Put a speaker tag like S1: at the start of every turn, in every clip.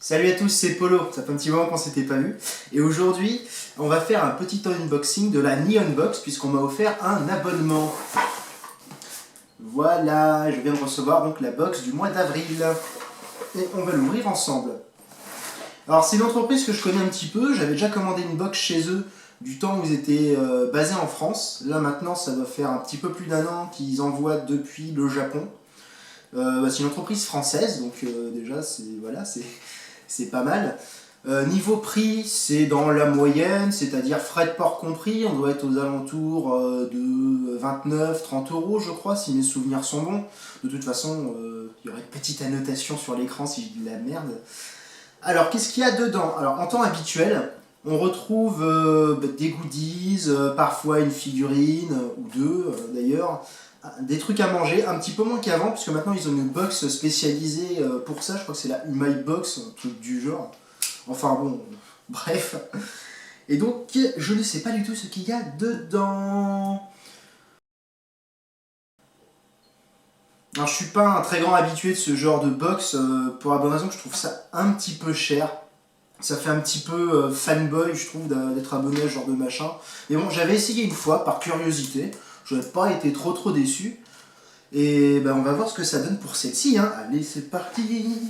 S1: Salut à tous, c'est Polo, ça fait un petit moment qu'on s'était pas vu. Et aujourd'hui, on va faire un petit unboxing de la Neon Box puisqu'on m'a offert un abonnement. Voilà, je viens de recevoir donc la box du mois d'avril. Et on va l'ouvrir ensemble. Alors c'est une entreprise que je connais un petit peu, j'avais déjà commandé une box chez eux du temps où ils étaient basés en France. Là maintenant ça doit faire un petit peu plus d'un an qu'ils envoient depuis le Japon. C'est une entreprise française, donc déjà c'est pas mal. Niveau prix, c'est dans la moyenne, c'est-à-dire frais de port compris, on doit être aux alentours de 29-30 euros, je crois, si mes souvenirs sont bons. De toute façon, il y aurait une petite annotation sur l'écran si je dis de la merde. Alors, qu'est-ce qu'il y a dedans? Alors, en temps habituel, on retrouve des goodies, parfois une figurine, ou deux d'ailleurs, des trucs à manger, un petit peu moins qu'avant, puisque maintenant ils ont une box spécialisée pour ça, je crois que c'est la Umai Box, un truc du genre. Enfin bon, bref. Et donc, je ne sais pas du tout ce qu'il y a dedans. Alors, je suis pas un très grand habitué de ce genre de box, pour la bonne raison que je trouve ça un petit peu cher. Ça fait un petit peu fanboy, je trouve, d'être abonné à ce genre de machin. Mais bon, j'avais essayé une fois, par curiosité. Je n'ai pas été trop déçu. Et ben, on va voir ce que ça donne pour celle-ci. Hein. Allez, c'est parti.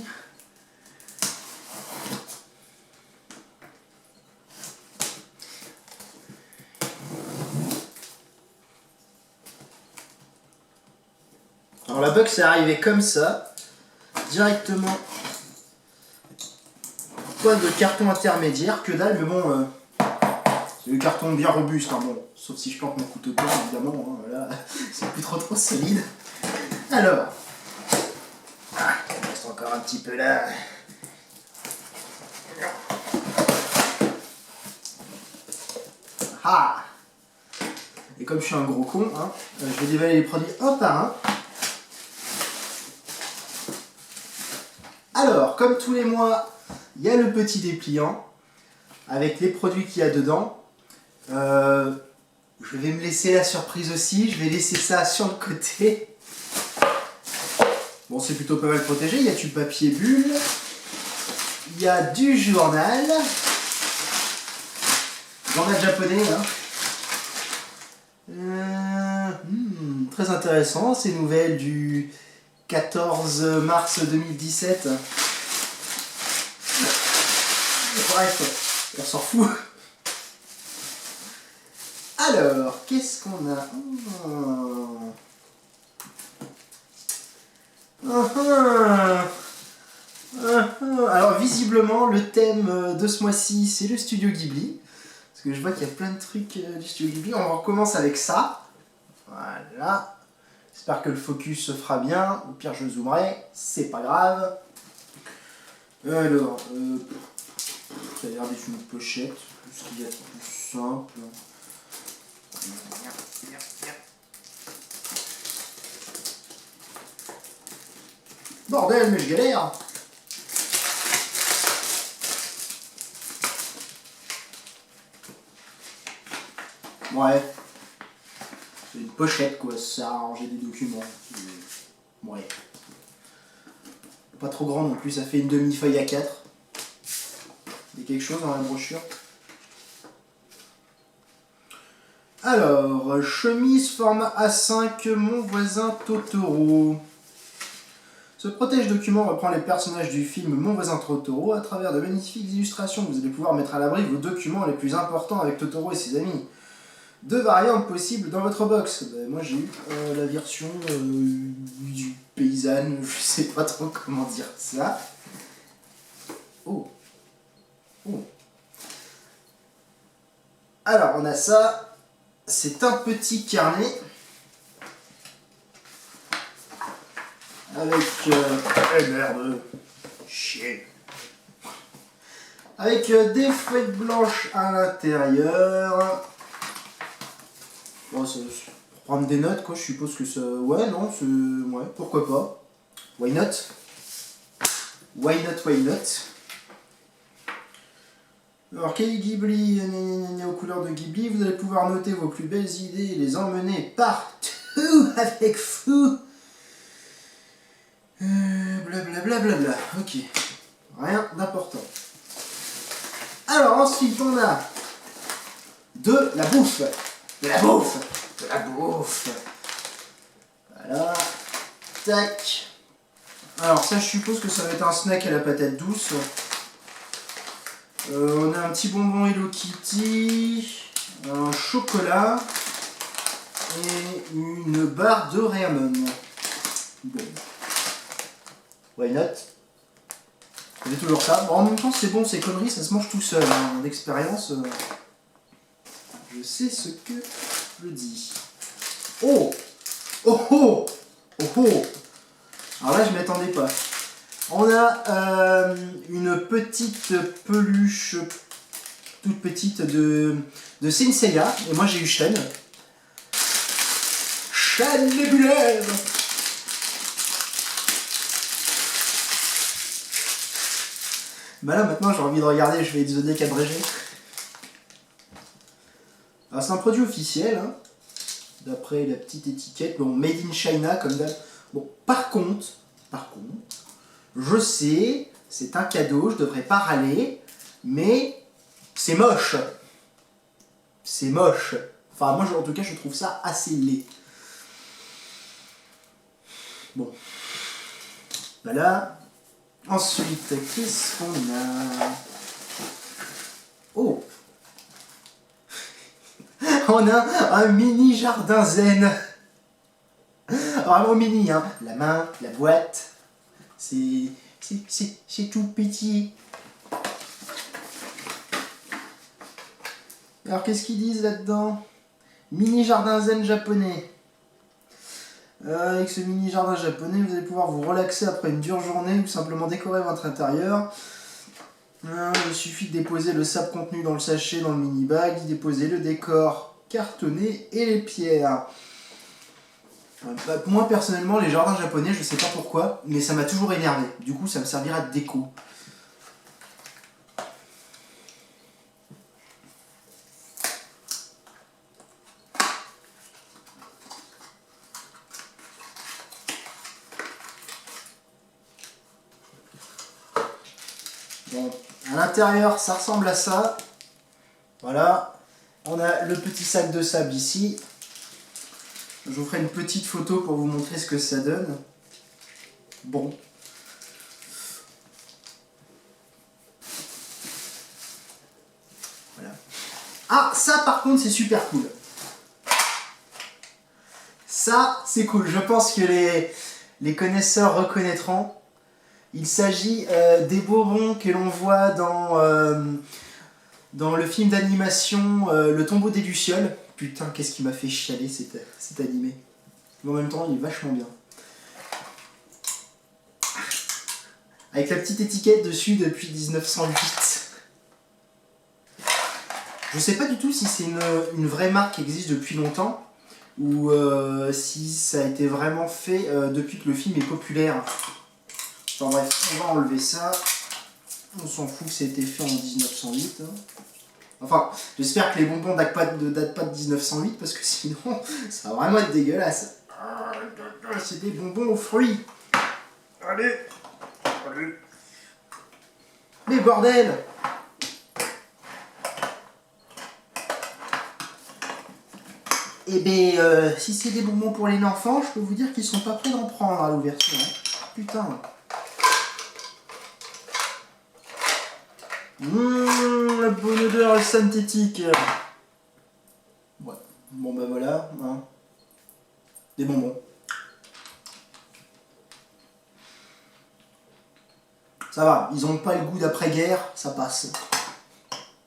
S1: Alors la box est arrivée comme ça, directement. Pas de carton intermédiaire, que dalle, mais bon, c'est le carton bien robuste, hein, bon, sauf si je plante mon couteau de poing, évidemment, hein, voilà, c'est plus trop solide. Alors, il reste encore un petit peu là. Ah! Et comme je suis un gros con, hein, je vais dévaler les produits un par un. Alors, comme tous les mois, il y a le petit dépliant avec les produits qu'il y a dedans. Je vais me laisser la surprise aussi, je vais laisser ça sur le côté. Bon, c'est plutôt pas mal protégé, il y a du papier bulle, il y a du journal japonais, hein. Très intéressant, ces nouvelles du 14 mars 2017. Bref, on s'en fout. Alors, qu'est-ce qu'on a? Alors, visiblement, le thème de ce mois-ci, c'est le studio Ghibli. Parce que je vois qu'il y a plein de trucs du studio Ghibli. On recommence avec ça. Voilà. J'espère que le focus se fera bien. Au pire, je zoomerai. C'est pas grave. Alors, ça a l'air d'être une pochette. Ce qu'il y a de plus simple. Bordel, mais je galère. Ouais. C'est une pochette, quoi. Ça sert à ranger des documents. Ouais. Pas trop grand non plus, ça fait une demi-feuille A4. Il y a quelque chose dans la brochure. Alors, chemise format A5, mon voisin Totoro. Ce protège-document reprend les personnages du film Mon voisin Totoro à travers de magnifiques illustrations. Vous allez pouvoir mettre à l'abri vos documents les plus importants avec Totoro et ses amis. Deux variantes possibles dans votre box. Ben, moi j'ai eu la version du paysanne, je sais pas trop comment dire ça. Oh. Alors on a ça, c'est un petit carnet avec merde, chier. Avec des feuilles blanches à l'intérieur. Bon, c'est pour prendre des notes, quoi, je suppose que ça... Ouais, non, c'est... Ouais, pourquoi pas. Why not? Why not? Alors, Kei Ghibli, aux couleurs de Ghibli, vous allez pouvoir noter vos plus belles idées et les emmener partout avec vous. Blablabla. Ok. Rien d'important. Alors ensuite on a de la bouffe. De la bouffe. De la bouffe. Voilà. Tac. Alors ça je suppose que ça va être un snack à la patate douce. On a un petit bonbon Hello Kitty, un chocolat et une barre de Ramen. Bon. Why not? J'ai toujours ça. Bon, en même temps c'est bon, ces conneries ça se mange tout seul. Hein. D'expérience, je sais ce que je dis. Oh! Oh oh! Oh oh! Alors là je m'y attendais pas. On a une petite peluche toute petite de Saint Seiya. Et moi j'ai eu Shen. Shen nébulaire. Bah là maintenant j'ai envie de regarder, je vais être Zodiac abrégé. Alors c'est un produit officiel, hein, d'après la petite étiquette. Bon, Made in China comme d'hab. Bon, par contre, je sais, c'est un cadeau, je devrais pas râler, mais c'est moche. C'est moche. Enfin, moi, en tout cas, je trouve ça assez laid. Bon. Voilà. Ensuite, qu'est-ce qu'on a? Oh! On a un mini jardin zen. Vraiment mini, hein. La main, la boîte. C'est tout petit. Alors qu'est-ce qu'ils disent là-dedans? Mini jardin zen japonais. Avec ce mini jardin japonais, vous allez pouvoir vous relaxer après une dure journée ou simplement décorer votre intérieur. Il suffit de déposer le sable contenu dans le sachet, dans le mini bag, d'y déposer le décor cartonné et les pierres. Moi personnellement, les jardins japonais, je sais pas pourquoi, mais ça m'a toujours énervé. Du coup, ça me servira de déco. Bon, à l'intérieur, ça ressemble à ça. Voilà. On a le petit sac de sable ici. Je vous ferai une petite photo pour vous montrer ce que ça donne. Bon. Voilà. Ah, ça par contre, c'est super cool. Ça, c'est cool. Je pense que les connaisseurs reconnaîtront. Il s'agit des bonbons que l'on voit dans le film d'animation Le Tombeau des Lucioles. Putain, qu'est-ce qui m'a fait chialer cet animé. Mais en même temps, il est vachement bien. Avec la petite étiquette dessus depuis 1908. Je sais pas du tout si c'est une vraie marque qui existe depuis longtemps ou si ça a été vraiment fait depuis que le film est populaire. Enfin bref, on va enlever ça. On s'en fout que ça a été fait en 1908. Hein. Enfin, j'espère que les bonbons ne datent pas de 1908 parce que sinon, ça va vraiment être dégueulasse. C'est des bonbons aux fruits. Allez. Mais bordel! Eh ben, si c'est des bonbons pour les enfants, je peux vous dire qu'ils sont pas prêts d'en prendre à l'ouverture. Hein. Putain. La bonne odeur synthétique. Ouais. Bon bah voilà. Hein. Des bonbons. Ça va, ils ont pas le goût d'après-guerre, ça passe.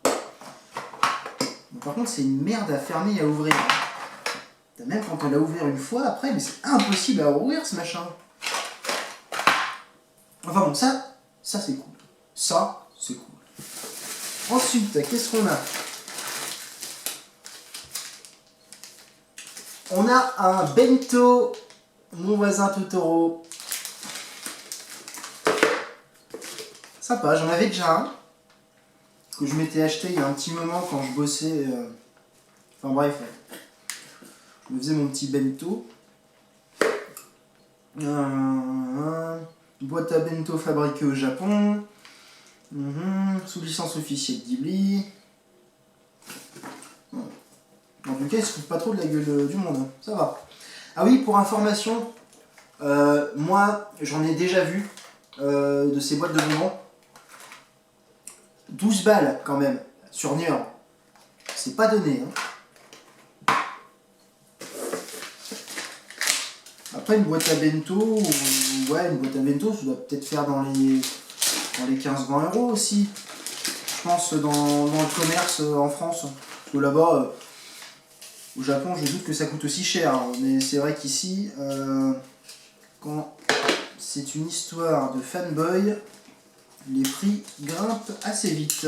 S1: Bon, par contre, c'est une merde à fermer et à ouvrir. Même quand on l'a ouvert une fois après, mais c'est impossible à ouvrir ce machin. Enfin bon, ça c'est cool. Ça, c'est cool. Ensuite, qu'est-ce qu'on a? On a un bento, mon voisin Totoro. Sympa, j'en avais déjà un. Que je m'étais acheté il y a un petit moment quand je bossais. Enfin bref. Je me faisais mon petit bento. Une boîte à bento fabriquée au Japon. Sous licence officielle Ghibli. En tout cas, ils se foutent pas trop de la gueule du monde. Ça va. Ah oui, pour information, moi, j'en ai déjà vu de ces boîtes de bonbons. 12 balles quand même, sur Niort. C'est pas donné. Hein. Après, une boîte à bento, ouais, une boîte à bento, ça doit peut-être faire dans les 15-20 € aussi. Je pense dans le commerce en France. Parce que là-bas, au Japon, je doute que ça coûte aussi cher. Hein. Mais c'est vrai qu'ici, quand c'est une histoire de fanboy, les prix grimpent assez vite.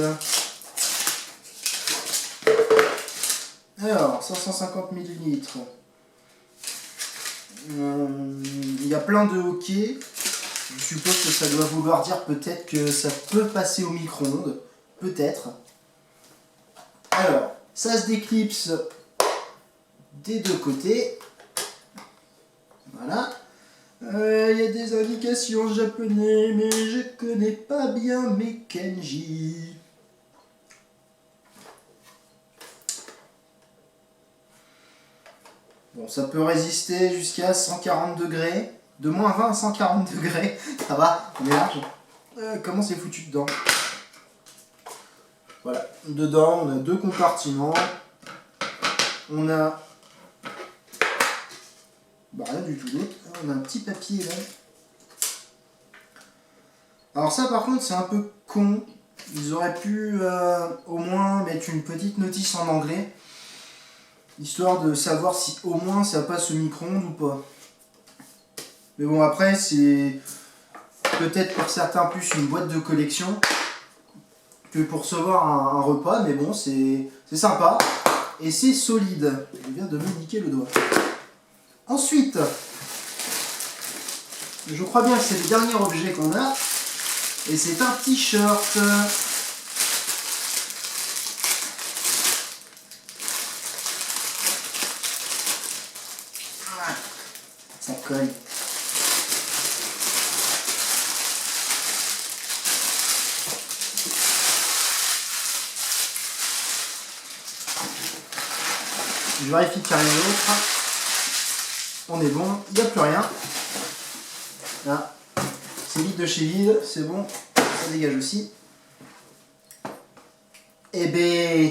S1: Alors, 550 ml. Il y a plein de hockey. Je suppose que ça doit vouloir dire peut-être que ça peut passer au micro-ondes. Peut-être. Alors, ça se déclipse des deux côtés. Voilà. Il y a des indications en japonais, mais je connais pas bien mes kanji. Bon, ça peut résister jusqu'à 140 degrés. De moins 20 à 140 degrés. Ça va, on est large. Comment c'est foutu dedans? Voilà. Dedans, on a deux compartiments. On a... bah, rien du tout d'autre. On a un petit papier là. Alors ça par contre c'est un peu con. Ils auraient pu au moins mettre une petite notice en anglais. Histoire de savoir si au moins ça passe au micro-ondes ou pas. Mais bon après c'est peut-être pour certains plus une boîte de collection que pour recevoir un repas. Mais bon c'est sympa. Et c'est solide. Je viens de me niquer le doigt. Ensuite, je crois bien que c'est le dernier objet qu'on a. Et c'est un t-shirt. Ça colle. Je vérifie qu'il n'y a rien d'autre. On est bon, il n'y a plus rien. Là, c'est vide de chez vide, c'est bon, ça dégage aussi. Eh ben,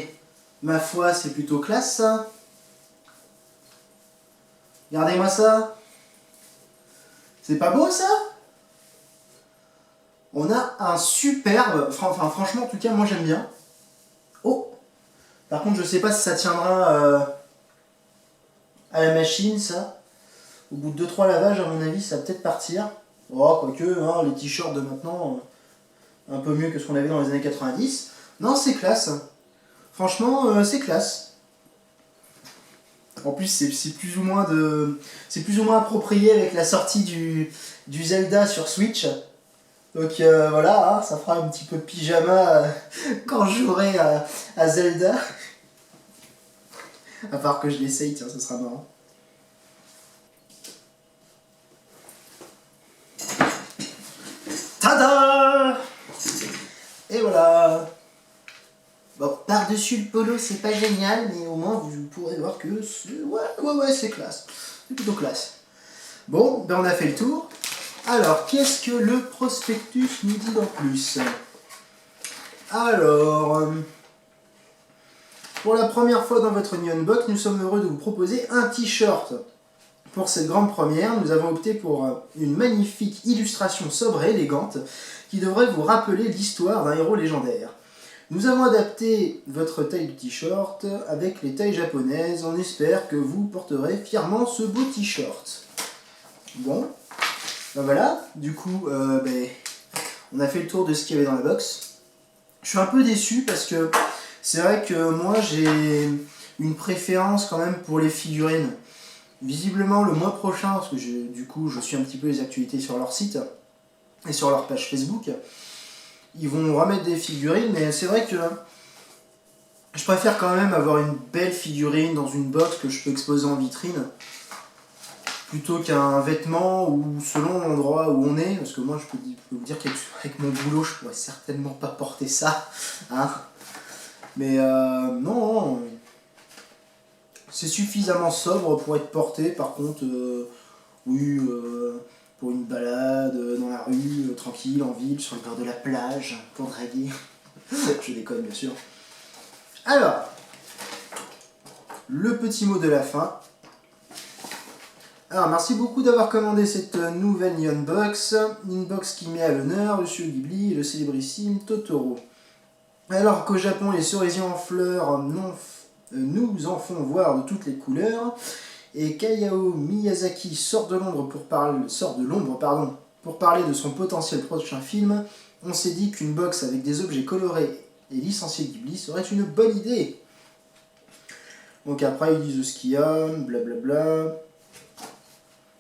S1: ma foi, c'est plutôt classe ça. Regardez-moi ça. C'est pas beau ça? On a un superbe, enfin franchement en tout cas moi j'aime bien. Oh! Par contre je sais pas si ça tiendra à la machine ça. Au bout de 2-3 lavages, à mon avis, ça va peut-être partir. Oh, quoique, hein, les t-shirts de maintenant, un peu mieux que ce qu'on avait dans les années 90. Non, c'est classe. Franchement, c'est classe. En plus, c'est plus ou moins approprié avec la sortie du Zelda sur Switch. Donc voilà, hein, ça fera un petit peu de pyjama quand je jouerai à Zelda. À part que je l'essaye, tiens, ça sera marrant. Tada! Et voilà. Bon, par-dessus le polo, c'est pas génial, mais au moins vous pourrez voir que c'est... Ouais, c'est classe. C'est plutôt classe. Bon, ben on a fait le tour. Alors, qu'est-ce que le prospectus nous dit en plus? Alors, pour la première fois dans votre Neon Box, nous sommes heureux de vous proposer un t-shirt. Pour cette grande première, nous avons opté pour une magnifique illustration sobre et élégante qui devrait vous rappeler l'histoire d'un héros légendaire. Nous avons adapté votre taille de t-shirt avec les tailles japonaises. On espère que vous porterez fièrement ce beau t-shirt. Bon, ben voilà, du coup, on a fait le tour de ce qu'il y avait dans la box. Je suis un peu déçu parce que c'est vrai que moi j'ai une préférence quand même pour les figurines. Visiblement le mois prochain, parce que du coup je suis un petit peu les actualités sur leur site et sur leur page Facebook, ils vont remettre des figurines, mais c'est vrai que je préfère quand même avoir une belle figurine dans une box que je peux exposer en vitrine. plutôt qu'un vêtement ou selon l'endroit où on est, parce que moi je peux vous dire qu'avec mon boulot je pourrais certainement pas porter ça, hein. Mais non, c'est suffisamment sobre pour être porté. Par contre, oui, pour une balade dans la rue, tranquille, en ville, sur le bord de la plage, pour draguer. Je déconne bien sûr. Alors, le petit mot de la fin. Alors, merci beaucoup d'avoir commandé cette nouvelle Nihon Box. Une box qui met à l'honneur le studio Ghibli et le célébrissime Totoro. Alors qu'au Japon, les cerisiers en fleurs nous en font voir de toutes les couleurs, et qu'Hayao Miyazaki sort de l'ombre pour parler de son potentiel prochain film, on s'est dit qu'une box avec des objets colorés et licenciés Ghibli serait une bonne idée. Donc après, ils disent ce qu'il y a, blablabla.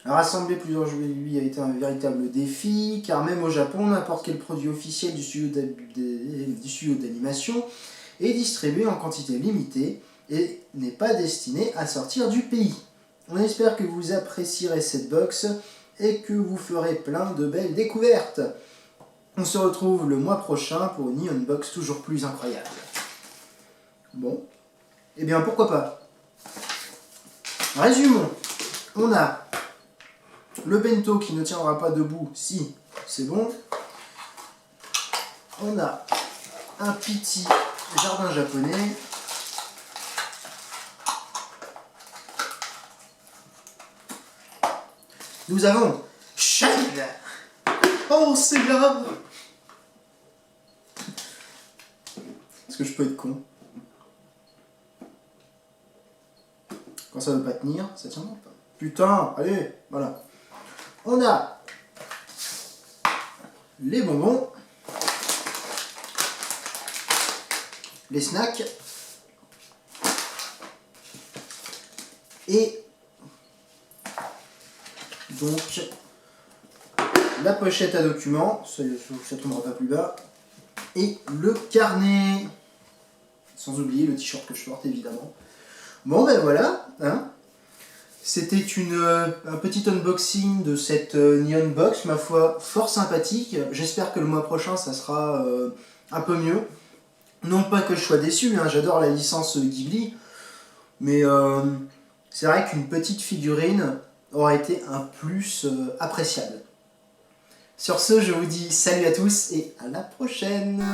S1: Rassembler plusieurs jouets lui a été un véritable défi, car même au Japon, n'importe quel produit officiel du studio d'animation est distribué en quantité limitée et n'est pas destiné à sortir du pays. On espère que vous apprécierez cette box et que vous ferez plein de belles découvertes. On se retrouve le mois prochain pour une Nihon Box toujours plus incroyable. Bon, eh bien pourquoi pas. Résumons. On a le bento qui ne tiendra pas debout si c'est bon. On a un petit jardin japonais. Nous avons Shine. Oh, c'est là. Est-ce que je peux être con? Quand ça veut pas tenir, ça tient pas. Putain, allez, voilà. On a les bonbons, les snacks et donc la pochette à documents, ça ne tombera pas plus bas, et le carnet, sans oublier le t-shirt que je porte évidemment. Bon ben voilà, hein. C'était un petit unboxing de cette Nihon Box, ma foi, fort sympathique. J'espère que le mois prochain, ça sera un peu mieux. Non pas que je sois déçu, hein, j'adore la licence Ghibli, mais c'est vrai qu'une petite figurine aurait été un plus appréciable. Sur ce, je vous dis salut à tous et à la prochaine.